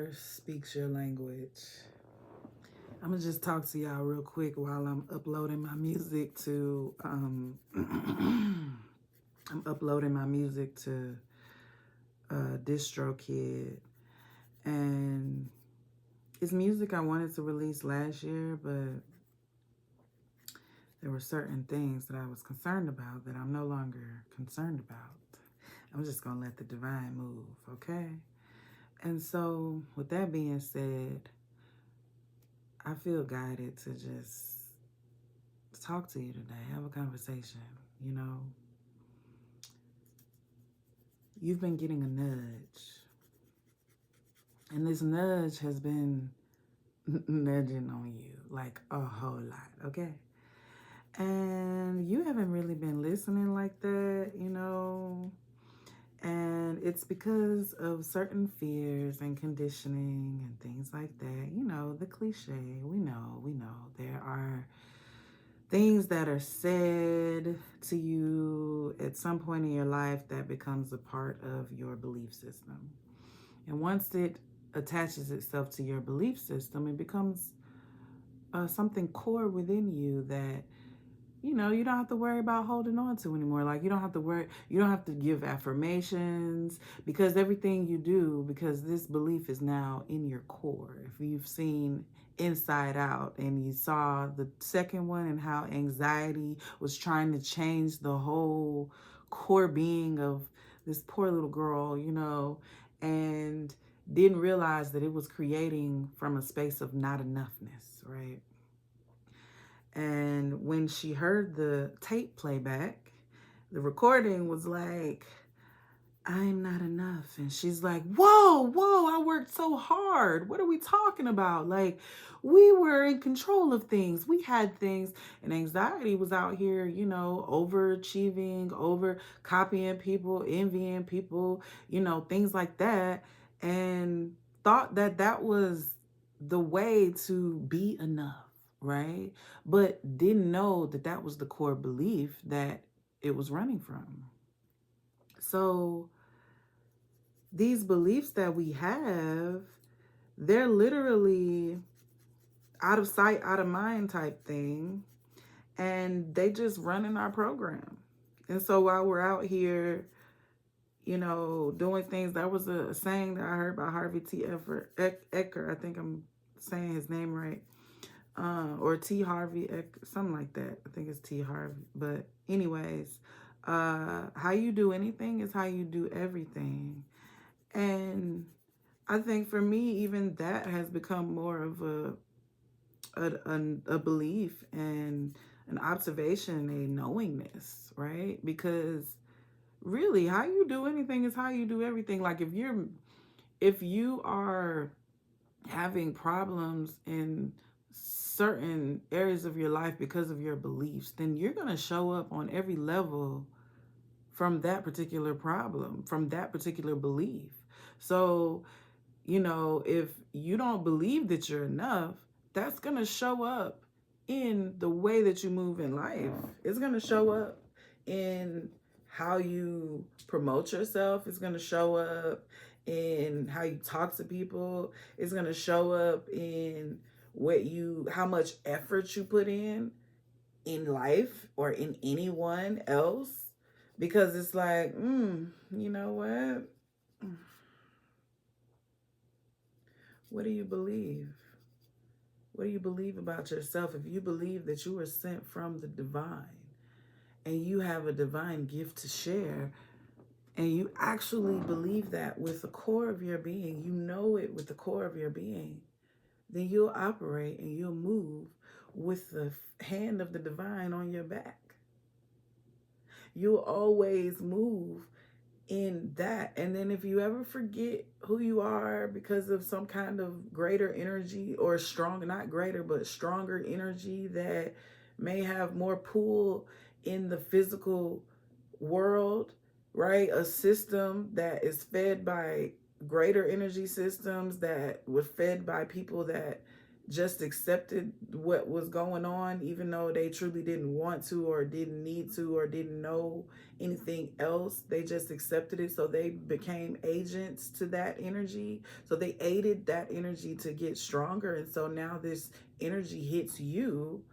universe speaks your language. I'm gonna just talk to y'all real quick while I'm uploading my music to I'm uploading my music to DistroKid, and it's music I wanted to release last year, but there were certain things that I was concerned about that I'm no longer concerned about. I'm just gonna let the divine move, okay? And so, with that being said, I feel guided to just talk to you today, have a conversation. You know, you've been getting a nudge, and this nudge has been nudging on you like a whole lot, okay? And you haven't really been listening like that, you know, and it's because of certain fears and conditioning and things like that. You know, the cliche, we know. There are things that are said to you at some point in your life that becomes a part of your belief system. And once it attaches itself to your belief system, it becomes something core within you that you don't have to worry about holding on to anymore. Like, you don't have to worry, you don't have to give affirmations, because everything you do, because this belief is now in your core. If you've seen Inside Out and you saw the second one and how anxiety was trying to change the whole core being of this poor little girl, and didn't realize that it was creating from a space of not enoughness, right? And when she heard the tape playback, the recording was like, I'm not enough. And she's like, whoa, I worked so hard. What are we talking about? Like, we were in control of things. We had things. And anxiety was out here, overachieving, over copying people, envying people, things like that. And thought that that was the way to be enough, right? But didn't know that that was the core belief that it was running from. So these beliefs that we have, they're literally out of sight, out of mind type thing. And they just run in our program. And so while we're out here, doing things, that was a saying that I heard by Harvey T. Eker. I think I'm saying his name right. Or T. Harvey, something like that. I think it's T. Harvey. But anyways, how you do anything is how you do everything. And I think for me, even that has become more of a belief and an observation, a knowingness, right? Because really, how you do anything is how you do everything. Like, if you are having problems in certain areas of your life because of your beliefs, then you're going to show up on every level from that particular problem, from that particular belief. So, if you don't believe that you're enough, that's going to show up in the way that you move in life. It's going to show up in how you promote yourself. It's going to show up in how you talk to people. It's going to show up in how much effort you put in life or in anyone else. Because it's like, you know what? What do you believe? What do you believe about yourself? If you believe that you were sent from the divine and you have a divine gift to share, and you actually believe that with the core of your being, you know it with the core of your being, then you'll operate and you'll move with the hand of the divine on your back. You'll always move in that. And then if you ever forget who you are because of some kind of greater energy, or strong, not greater, but stronger energy that may have more pull in the physical world, right? A system that is fed by greater energy systems that were fed by people that just accepted what was going on, even though they truly didn't want to or didn't need to or didn't know anything else. They just accepted it. So they became agents to that energy. So they aided that energy to get stronger. And so now this energy hits you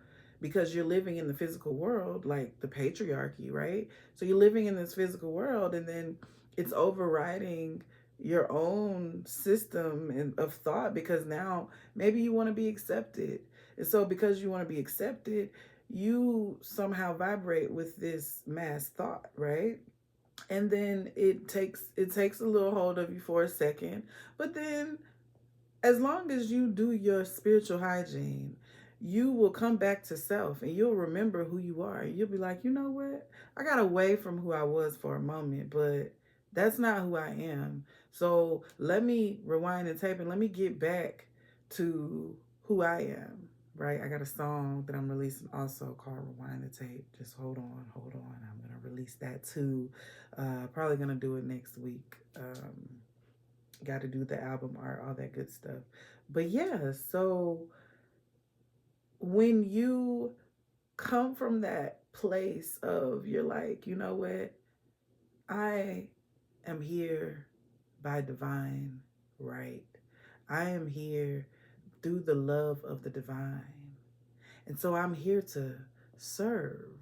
because you're living in the physical world, like the patriarchy, right? So you're living in this physical world, and then it's overriding your own system of thought, because now maybe you want to be accepted. And so because you want to be accepted, you somehow vibrate with this mass thought, right? And then it takes a little hold of you for a second, but then as long as you do your spiritual hygiene, you will come back to self and you'll remember who you are. You'll be like, you know what? I got away from who I was for a moment, but that's not who I am. So let me rewind the tape and let me get back to who I am. Right? I got a song that I'm releasing also called Rewind the Tape. Just hold on, hold on. I'm going to release that too. Probably going to do it next week. Got to do the album art, all that good stuff. But yeah, so when you come from that place of you're like, you know what, I am here by divine right. I am here through the love of the divine. And so I'm here to serve.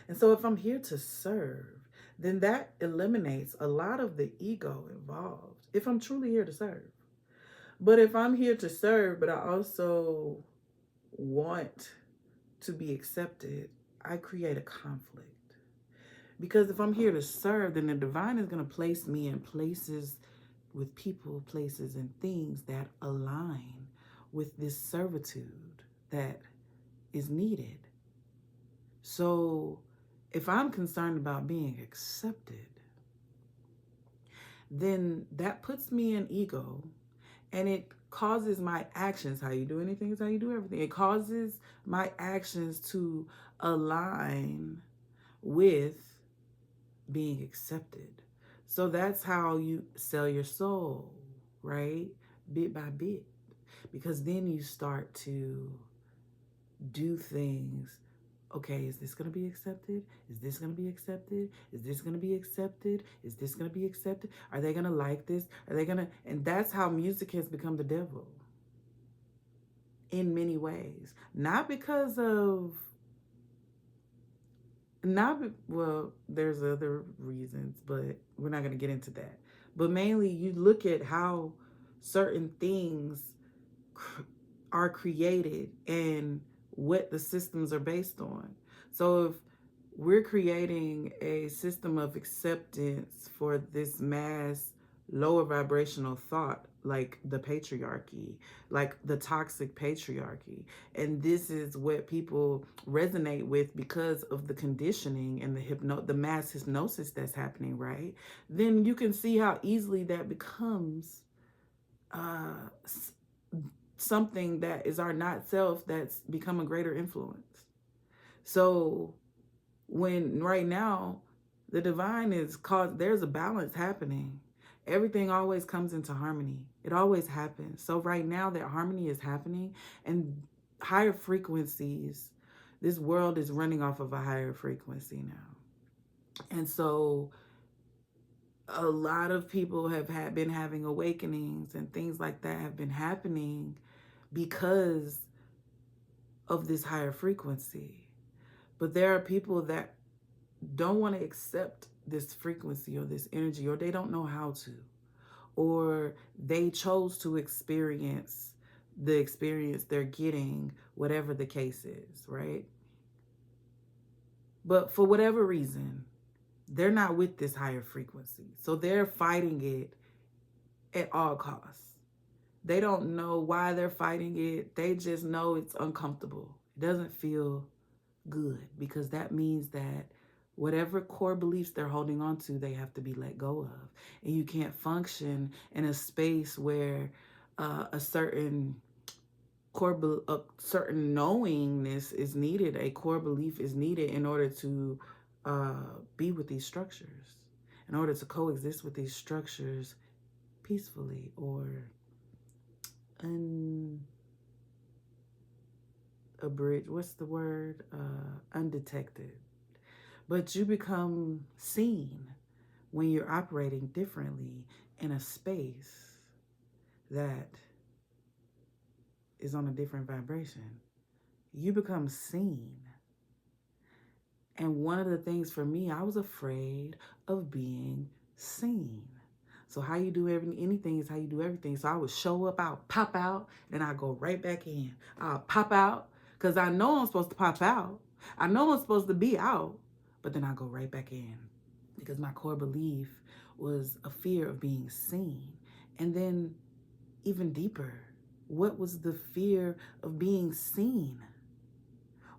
And so if I'm here to serve, then that eliminates a lot of the ego involved. If I'm truly here to serve. But if I'm here to serve, but I also want to be accepted, I create a conflict. Because if I'm here to serve, then the divine is going to place me in places with people, places, and things that align with this servitude that is needed. So if I'm concerned about being accepted, then that puts me in ego, and it causes my actions, how you do anything is how you do everything. It causes my actions to align with being accepted. So that's how you sell your soul, right? Bit by bit. Because then you start to do things. Okay, is this going to be accepted? Is this going to be accepted? Is this going to be accepted? Is this going to be accepted? Are they going to like this? Are they going to? And that's how music has become the devil in many ways. Not because of, not, well, there's other reasons, but we're not going to get into that. But mainly you look at how certain things are created and what the systems are based on. So if we're creating a system of acceptance for this mass lower vibrational thought, like the patriarchy, like the toxic patriarchy, and this is what people resonate with because of the conditioning and the mass hypnosis that's happening, right? Then you can see how easily that becomes something that is our not self that's become a greater influence. So when right now the divine is caused, there's a balance happening. Everything always comes into harmony. It always happens. So right now that harmony is happening and higher frequencies, this world is running off of a higher frequency now. And so a lot of people have been having awakenings and things like that have been happening because of this higher frequency. But there are people that don't want to accept this frequency or this energy, or they don't know how to, or they chose to experience the experience they're getting, whatever the case is, right? But for whatever reason, they're not with this higher frequency. So they're fighting it at all costs. They don't know why they're fighting it. They just know it's uncomfortable. It doesn't feel good, because that means that whatever core beliefs they're holding on to, they have to be let go of. And you can't function in a space where a certain certain knowingness is needed, a core belief is needed in order to be with these structures, in order to coexist with these structures peacefully or a bridge. What's the word? Undetected. But you become seen when you're operating differently in a space that is on a different vibration. You become seen. And one of the things for me, I was afraid of being seen. So how you do anything is how you do everything. So I would show up, I'll pop out, then I go right back in. I'll pop out because I know I'm supposed to pop out. I know I'm supposed to be out, but then I go right back in because my core belief was a fear of being seen. And then even deeper, what was the fear of being seen?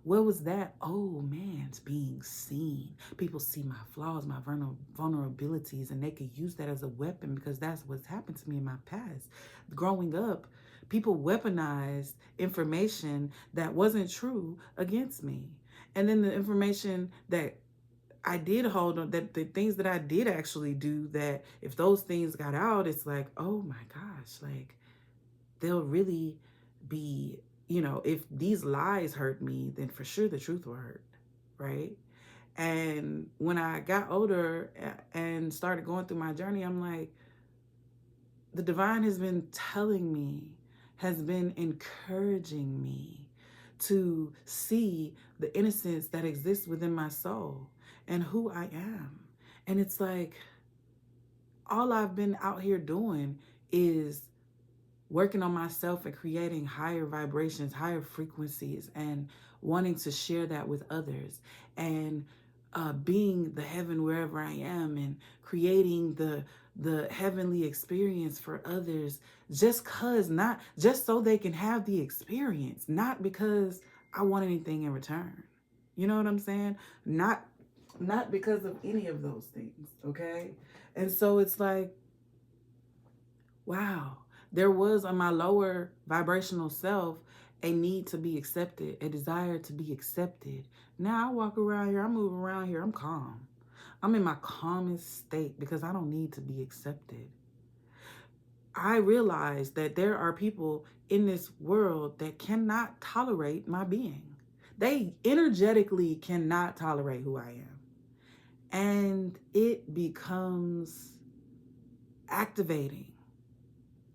What was that? Oh man, it's being seen. People see my flaws, my vulnerabilities, and they could use that as a weapon because that's what's happened to me in my past. Growing up, people weaponized information that wasn't true against me. And then the information that I did hold on, that the things that I did actually do, that if those things got out, it's like, oh my gosh, like they'll really be, if these lies hurt me, then for sure the truth will hurt, right? And when I got older and started going through my journey, I'm like, the divine has been telling me, has been encouraging me to see the innocence that exists within my soul and who I am. And it's like, all I've been out here doing is working on myself and creating higher vibrations, higher frequencies, and wanting to share that with others, and being the heaven wherever I am, and creating the heavenly experience for others, not just so they can have the experience, not because I want anything in return. You know what I'm saying? Not because of any of those things, okay? And so it's like, wow, there was on my lower vibrational self a need to be accepted, a desire to be accepted. Now I walk around here, I move around here, I'm calm. I'm in my calmest state because I don't need to be accepted. I realize that there are people in this world that cannot tolerate my being. They energetically cannot tolerate who I am. And it becomes activating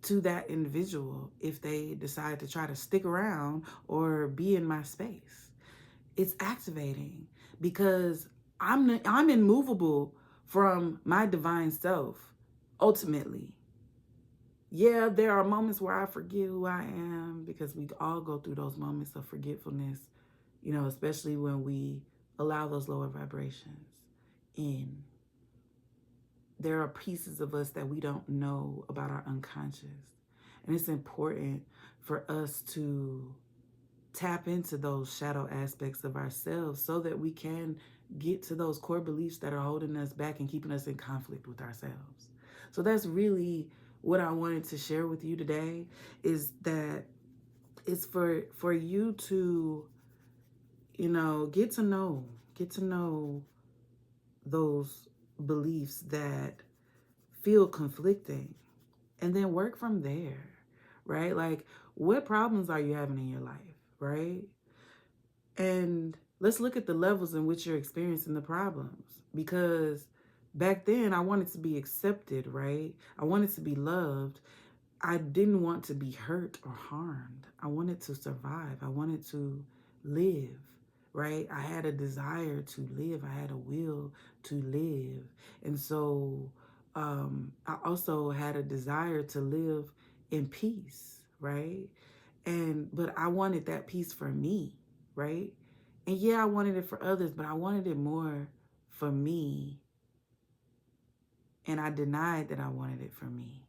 to that individual if they decide to try to stick around or be in my space. It's activating because I'm immovable from my divine self ultimately. Yeah, there are moments where I forget who I am because we all go through those moments of forgetfulness, especially when we allow those lower vibrations in. There are pieces of us that we don't know about our unconscious. And it's important for us to tap into those shadow aspects of ourselves so that we can get to those core beliefs that are holding us back and keeping us in conflict with ourselves. So that's really what I wanted to share with you today, is that it's for you to, get to know those beliefs that feel conflicting, and then work from there, right? Like, what problems are you having in your life, right? And let's look at the levels in which you're experiencing the problems, because back then I wanted to be accepted, right? I wanted to be loved. I didn't want to be hurt or harmed. I wanted to survive. I wanted to live, right? I had a desire to live. I had a will to live. And so I also had a desire to live in peace, right? But I wanted that peace for me, right? And yeah, I wanted it for others, but I wanted it more for me. And I denied that I wanted it for me.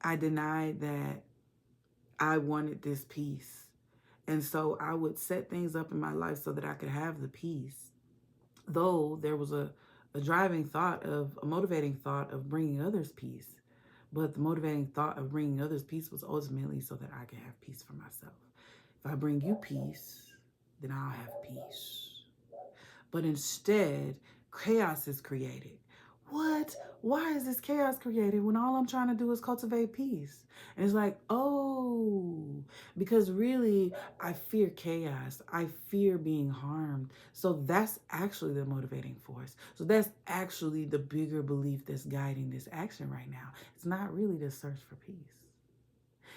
I denied that I wanted this peace. And so I would set things up in my life so that I could have the peace. Though there was a motivating thought of bringing others peace. But the motivating thought of bringing others peace was ultimately so that I could have peace for myself. If I bring you peace, then I'll have peace. But instead, chaos is created. what? Why is this chaos created when all I'm trying to do is cultivate peace? And it's like, oh, because really, I fear chaos. I fear being harmed. So that's actually the motivating force. So that's actually the bigger belief that's guiding this action right now. It's not really the search for peace.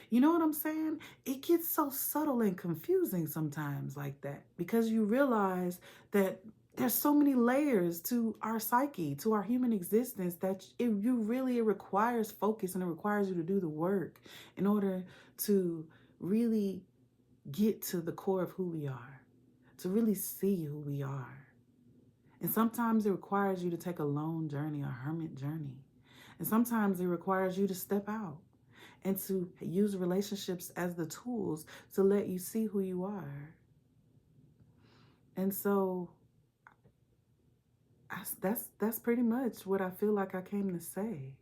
You know what I'm saying? It gets so subtle and confusing sometimes like that because you realize that there's so many layers to our psyche, to our human existence that it requires focus and it requires you to do the work in order to really get to the core of who we are, to really see who we are. And sometimes it requires you to take a lone journey, a hermit journey. And sometimes it requires you to step out and to use relationships as the tools to let you see who you are. And so that's pretty much what I feel like I came to say.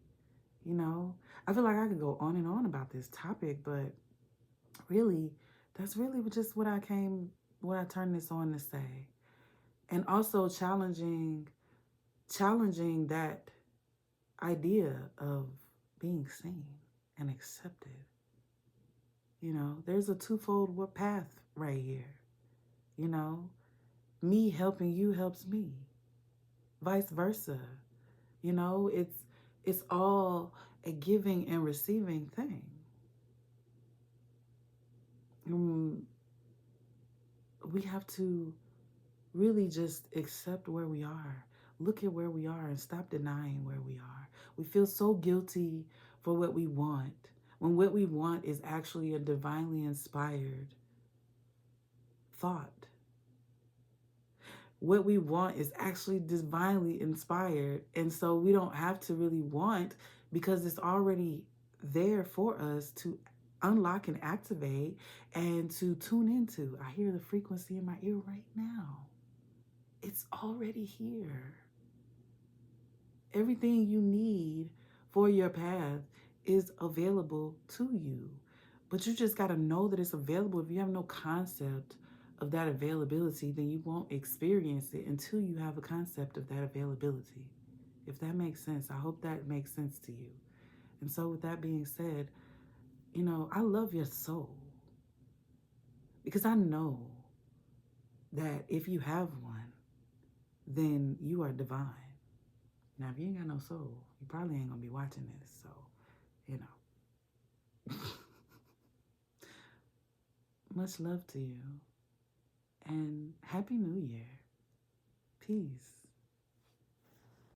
You know, I feel like I could go on and on about this topic, but really, that's really just what I turned this on to say. And also challenging that idea of being seen and accepted. You know, there's a twofold path right here. You know, me helping you helps me, vice versa. You know, it's all a giving and receiving thing. We have to really just accept where we are, look at where we are, and stop denying where we are. We feel so guilty for what we want when what we want is actually a divinely inspired thought. What we want is actually divinely inspired. And so we don't have to really want because it's already there for us to unlock and activate and to tune into. I hear the frequency in my ear right now. It's already here. Everything you need for your path is available to you. But you just got to know that it's available. If you have no concept of that availability, then you won't experience it until you have a concept of that availability. If that makes sense, I hope that makes sense to you. And so, with that being said, you know, I love your soul because I know that if you have one, then you are divine. Now, if you ain't got no soul, you probably ain't gonna be watching this. So, you know, much love to you and Happy New Year. Peace.